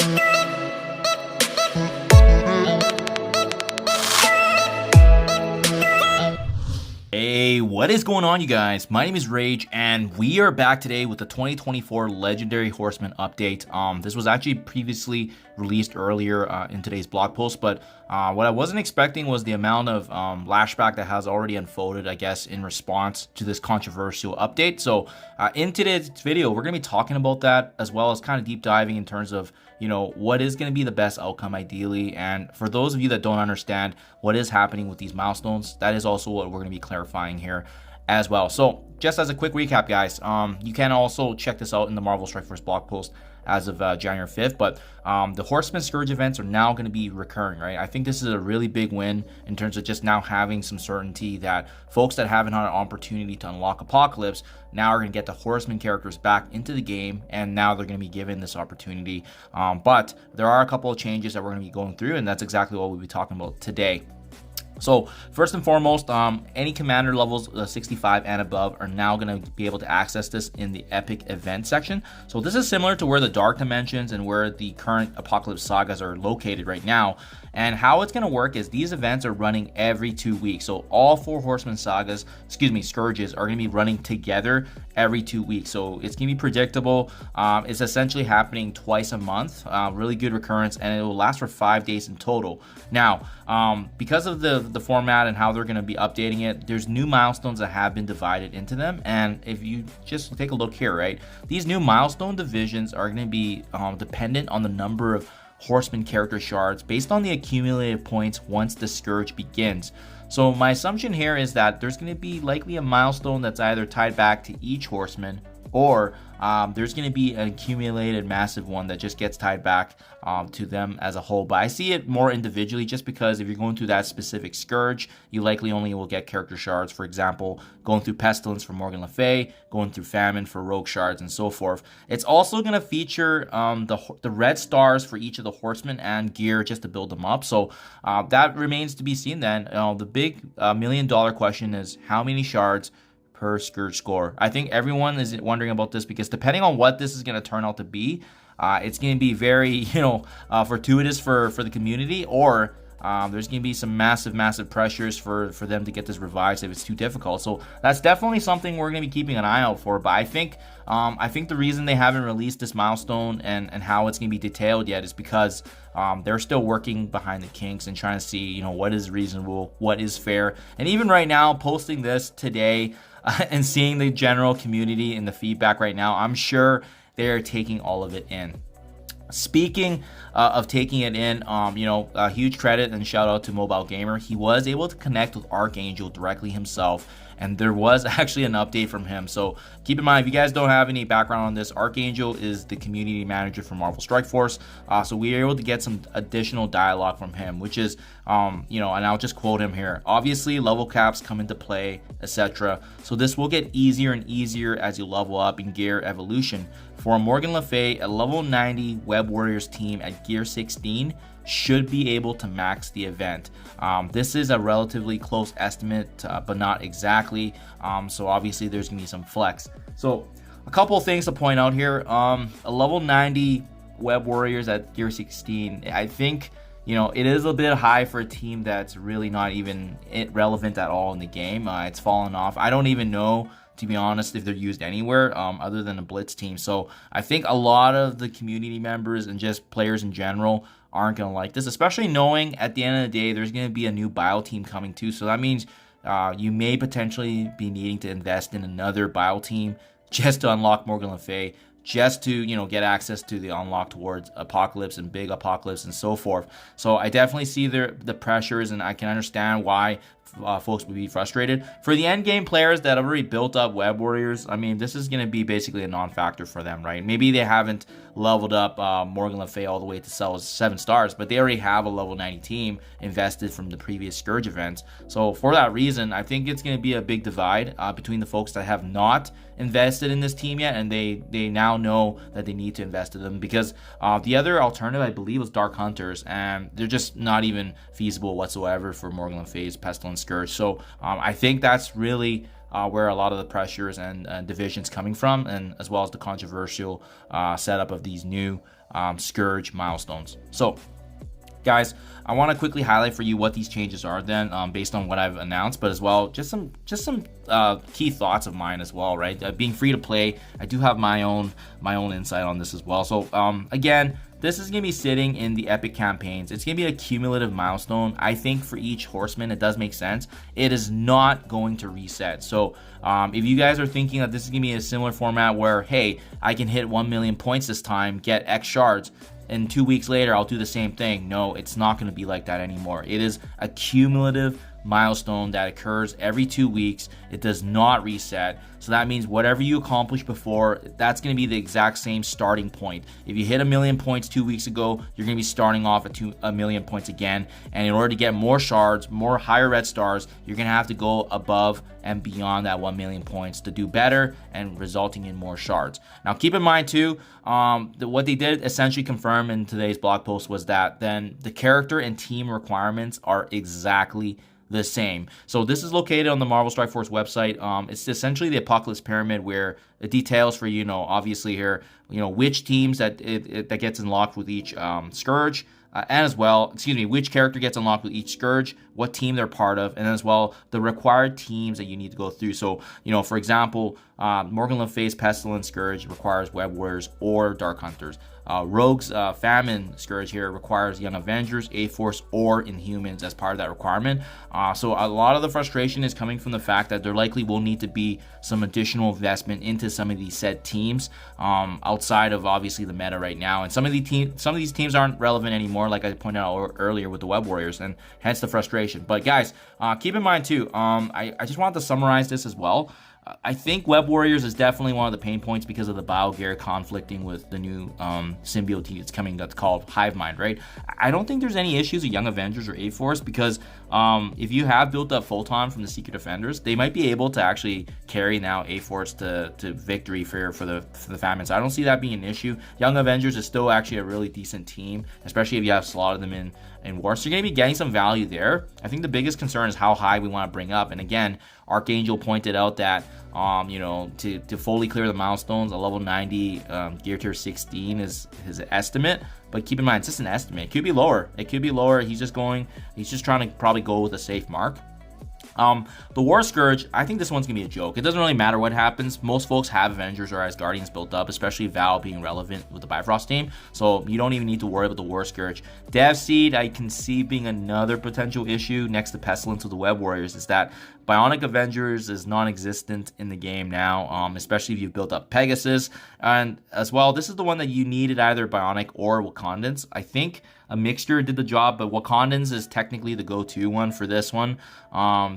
Hey, what is going on, you guys? My name is Rayge, and we are back today with the 2024 Legendary Horseman update. This was actually previously released earlier in today's blog post, but what I wasn't expecting was the amount of lashback that has already unfolded, I guess, in response to this controversial update. So in today's video, we're going to be talking about that, as well as kind of deep diving in terms of, you know, what is going to be the best outcome ideally. And for those of you that don't understand what is happening with these milestones, that is also what we're going to be clarifying here as well. So just as a quick recap, guys, you can also check this out in the Marvel Strike Force blog post as of January 5th, but the Horsemen Scourge events are now going to be recurring, right? I think this is a really big win in terms of just now having some certainty that folks that haven't had an opportunity to unlock Apocalypse now are going to get the Horsemen characters back into the game, and now they're going to be given this opportunity. But there are a couple of changes that we're going to be going through, and that's exactly what we'll be talking about today. So first and foremost, any commander levels 65 and above are now going to be able to access this in the epic event section. So this is similar to where the dark dimensions and where the current Apocalypse sagas are located right now. And how it's going to work is these events are running every 2 weeks. So all 4 Horseman sagas, Scourges, are going to be running together every 2 weeks. So it's going to be predictable. It's essentially happening twice a month. Really good recurrence, and it will last for 5 days in total. Now, because of the format and how they're going to be updating it, there's new milestones that have been divided into them. And if you just take a look here, right, these new milestone divisions are going to be dependent on the number of Horseman character shards based on the accumulated points once the Scourge begins. So my assumption here is that there's going to be likely a milestone that's either tied back to each Horseman, or there's going to be an accumulated massive one that just gets tied back to them as a whole. But I see it more individually, just because if you're going through that specific Scourge, you likely only will get character shards. For example, going through Pestilence for Morgan Le Fay, going through Famine for Rogue shards, and so forth. It's also going to feature the red stars for each of the Horsemen and gear just to build them up. So that remains to be seen then. The big $1 million question is how many shards per Scourge score. I think everyone is wondering about this, because depending on what this is going to turn out to be, it's going to be very, fortuitous for the community, or there's going to be some massive pressures for them to get this revised if it's too difficult. So that's definitely something we're going to be keeping an eye out for. But I think the reason they haven't released this milestone and how it's going to be detailed yet is because they're still working behind the kinks and trying to see, what is reasonable, what is fair. And even right now, posting this today and seeing the general community and the feedback right now, I'm sure they're taking all of it in. Speaking of taking it in, a huge credit and shout out to Mobile Gamer. He was able to connect with Archangel directly himself, and there was actually an update from him. So keep in mind, if you guys don't have any background on this, Archangel is the community manager for Marvel Strike Force. So we were able to get some additional dialogue from him, which is, and I'll just quote him here. Obviously, level caps come into play, etc. So this will get easier and easier as you level up in gear evolution. For Morgan Le Fay, a level 90 Web Warriors team at gear 16 should be able to max the event. This is a relatively close estimate, but not exactly. So obviously there's gonna be some flex. So a couple of things to point out here. A level 90 Web Warriors at gear 16, I think, it is a bit high for a team that's really not even relevant at all in the game. It's fallen off. I don't even know, to be honest, if they're used anywhere other than a blitz team. So I think a lot of the community members and just players in general aren't going to like this, especially knowing at the end of the day there's going to be a new bio team coming too. So that means you may potentially be needing to invest in another bio team just to unlock Morgan Le Fay, just to get access to the unlock towards Apocalypse and big Apocalypse and so forth. So I definitely see the pressures, and I can understand why folks would be frustrated. For the end game players that have already built up Web Warriors, I mean, this is going to be basically a non-factor for them, right? Maybe they haven't leveled up Morgan Le Fay all the way to sell 7 stars, but they already have a level 90 team invested from the previous Scourge events. So for that reason, I think it's going to be a big divide between the folks that have not invested in this team yet, and they now know that they need to invest in them, because the other alternative, I believe, was Dark Hunters, and they're just not even feasible whatsoever for Morgan Le Fay's Pestilence Scourge. So I think that's really where a lot of the pressures and divisions coming from, and as well as the controversial setup of these new Scourge milestones. So guys, I want to quickly highlight for you what these changes are then, based on what I've announced, but as well just some key thoughts of mine as well, right? Being free to play, I do have my own insight on this as well. So again, this is going to be sitting in the epic campaigns. It's going to be a cumulative milestone. I think for each horseman, it does make sense. It is not going to reset. So if you guys are thinking that this is going to be a similar format where, hey, I can hit 1 million points this time, get X shards, and 2 weeks later I'll do the same thing. No, it's not going to be like that anymore. It is a cumulative milestone that occurs every 2 weeks. It does not reset. So that means whatever you accomplished before, that's going to be the exact same starting point. If you hit 1 million points 2 weeks ago, you're going to be starting off at 1 million points again. And in order to get more shards, more higher red stars, you're going to have to go above and beyond that 1 million points to do better and resulting in more shards. Now keep in mind too, what they did essentially confirm in today's blog post was that then the character and team requirements are exactly the same. So this is located on the Marvel Strike Force website. It's essentially the Apocalypse Pyramid, where it details for, obviously here, which teams that gets unlocked with each Scourge, and as well, which character gets unlocked with each Scourge, what team they're part of, and as well the required teams that you need to go through. So, for example, Morgan Le Fay's Pestilence Scourge requires Web Warriors or Dark Hunters. Rogue's Famine Scourge here requires Young Avengers, A-Force, or Inhumans as part of that requirement. So a lot of the frustration is coming from the fact that there likely will need to be some additional investment into some of these said teams, outside of obviously the meta right now. And some of these teams aren't relevant anymore, like I pointed out earlier with the Web Warriors, and hence the frustration. But guys, keep in mind too, I just wanted to summarize this as well. I think Web Warriors is definitely one of the pain points because of the Bio Gear conflicting with the new symbiote team that's coming that's called Hive Mind, right? I don't think there's any issues with Young Avengers or A-Force because if you have built up Photon from the Secret Defenders, they might be able to actually carry now A-Force to victory for the Famine. So I don't see that being an issue. Young Avengers is still actually a really decent team, especially if you have slotted them in War. So you're going to be getting some value there. I think the biggest concern is how high we want to bring up. And again, Archangel pointed out that to fully clear the milestones, a level 90 gear tier 16 is his estimate. But keep in mind, it's just an estimate. It could be lower. He's just trying to probably go with a safe mark. The War Scourge, I think this one's gonna be a joke. It doesn't really matter what happens. Most folks have Avengers or Asgardians built up, especially Val being relevant with the Bifrost team. So you don't even need to worry about the War Scourge. Dev Seed, I can see being another potential issue next to Pestilence with the Web Warriors, is that Bionic Avengers is non-existent in the game now, especially if you've built up Pegasus. And as well, this is the one that you needed either Bionic or Wakandans. I think a mixture did the job, but Wakandans is technically the go-to one for this one.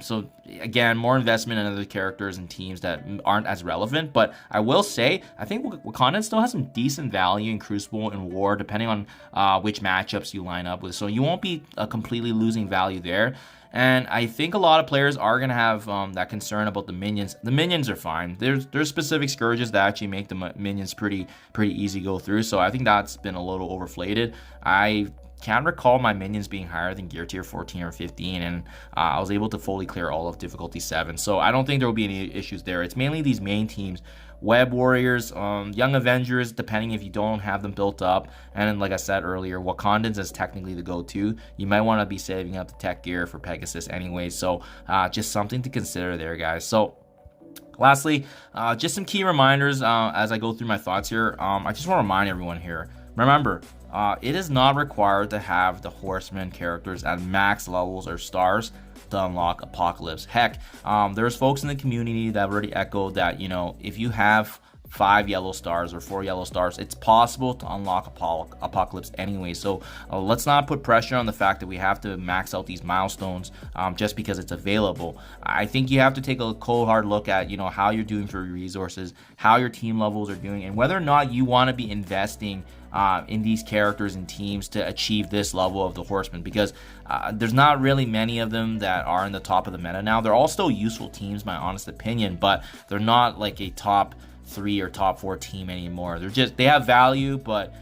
So again, more investment in other characters and teams that aren't as relevant. But I will say, I think Wakanda still has some decent value in Crucible and War, depending on which matchups you line up with. So you won't be completely losing value there. And I think a lot of players are going to have that concern about the minions. The minions are fine. There's specific Scourges that actually make the minions pretty easy to go through. So I think that's been a little overflated. I can't recall my minions being higher than gear tier 14 or 15, and I was able to fully clear all of difficulty 7. So I don't think there will be any issues there. It's mainly these main teams. Web Warriors, Young Avengers, depending if you don't have them built up. And then, like I said earlier, Wakandans is technically the go-to. You might want to be saving up the tech gear for Pegasus anyway. So just something to consider there, guys. So lastly, just some key reminders as I go through my thoughts here. I just want to remind everyone here, remember, it is not required to have the Horsemen characters at max levels or stars to unlock Apocalypse. Heck, there's folks in the community that already echoed that, if you have 5 yellow stars or 4 yellow stars, it's possible to unlock Apocalypse anyway. So let's not put pressure on the fact that we have to max out these milestones just because it's available. I think you have to take a cold hard look at how you're doing for your resources, how your team levels are doing, and whether or not you want to be investing in these characters and teams to achieve this level of the Horsemen, because there's not really many of them that are in the top of the meta now. They're all still useful teams, my honest opinion, but they're not like a top 3 or top 4 team anymore. They have value, but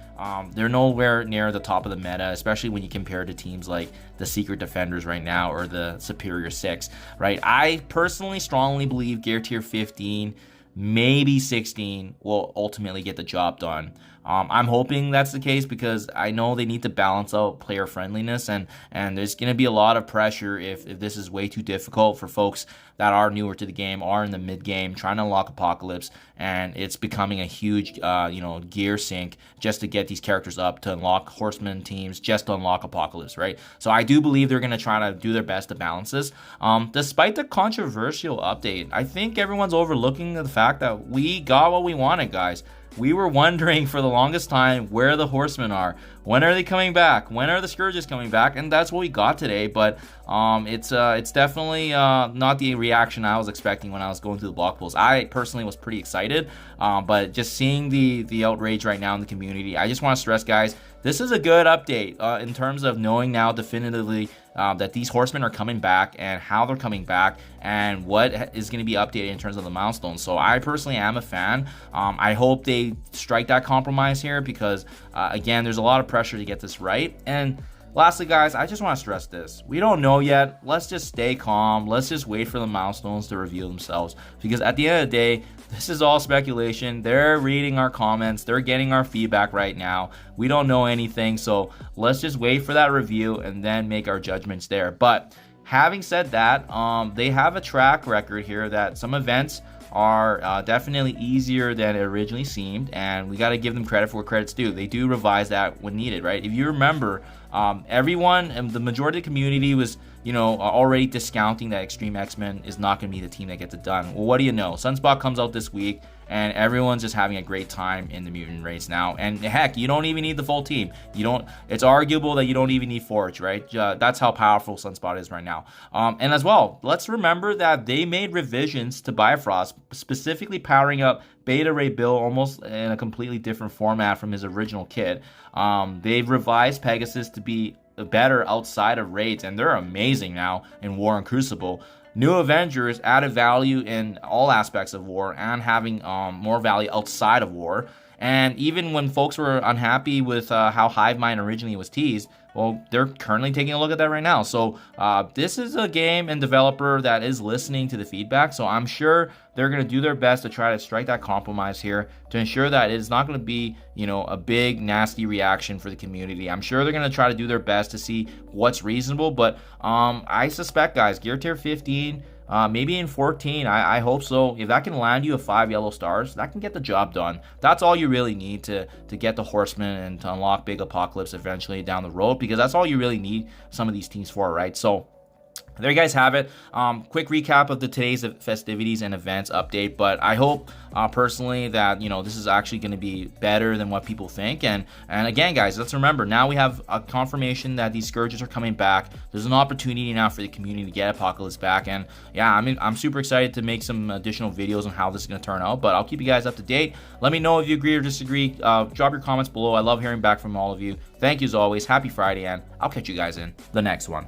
they're nowhere near the top of the meta, especially when you compare to teams like the Secret Defenders right now or the Superior 6, right? I personally strongly believe Gear Tier 15, maybe 16 will ultimately get the job done. I'm hoping that's the case because I know they need to balance out player friendliness, and there's going to be a lot of pressure if this is way too difficult for folks that are newer to the game, are in the mid game trying to unlock Apocalypse, and it's becoming a huge gear sink just to get these characters up to unlock Horsemen teams, just to unlock Apocalypse, right? So I do believe they're going to try to do their best to balance this. Despite the controversial update, I think everyone's overlooking the fact that we got what we wanted, guys. We were wondering for the longest time where the Horsemen are. When are they coming back? When are the Scourges coming back? And that's what we got today. But it's definitely not the reaction I was expecting when I was going through the blog posts. I personally was pretty excited, but just seeing the outrage right now in the community, I just want to stress, guys, this is a good update in terms of knowing now definitively that these Horsemen are coming back and how they're coming back and what is going to be updated in terms of the milestones. So I personally am a fan. I hope they strike that compromise here because, again, there's a lot of pressure to get this right. And lastly, guys, I just want to stress this. We don't know yet. Let's just stay calm. Let's just wait for the milestones to reveal themselves. Because at the end of the day, this is all speculation. They're reading our comments. They're getting our feedback right now. We don't know anything. So let's just wait for that review and then make our judgments there. But having said that, they have a track record here that some events are definitely easier than it originally seemed, and we got to give them credit for what credit's due. They do revise that when needed, right? If you remember, everyone and the majority of the community was, already discounting that Extreme X-Men is not going to be the team that gets it done. Well, what do you know? Sunspot comes out this week, and everyone's just having a great time in the mutant race now. And heck, you don't even need the full team. It's arguable that you don't even need Forge, right? That's how powerful Sunspot is right now. And as well, let's remember that they made revisions to Bifrost, specifically powering up Beta Ray Bill almost in a completely different format from his original kit. They've revised Pegasus to be better outside of raids, and they're amazing now in War and Crucible. New Avengers added value in all aspects of War and having more value outside of War. And even when folks were unhappy with how Hive Mind originally was teased, well, they're currently taking a look at that right now. So this is a game and developer that is listening to the feedback. So I'm sure they're going to do their best to try to strike that compromise here to ensure that it's not going to be, a big, nasty reaction for the community. I'm sure they're going to try to do their best to see what's reasonable. But I suspect, guys, Gear Tier 15... maybe in 14, I hope so. If that can land you 5 yellow stars, that can get the job done. That's all you really need to get the Horsemen and to unlock Big Apocalypse eventually down the road, because that's all you really need some of these teams for, right? So there you guys have it. Quick recap of today's festivities and events update, but I hope personally that this is actually going to be better than what people think. And again, guys, let's remember, now we have a confirmation that these Scourges are coming back. There's an opportunity now for the community to get Apocalypse back, and yeah, I'm super excited to make some additional videos on how this is going to turn out, but I'll keep you guys up to date. Let me know if you agree or disagree. Drop your comments below. I love hearing back from all of you. Thank you as always. Happy Friday, and I'll catch you guys in the next one.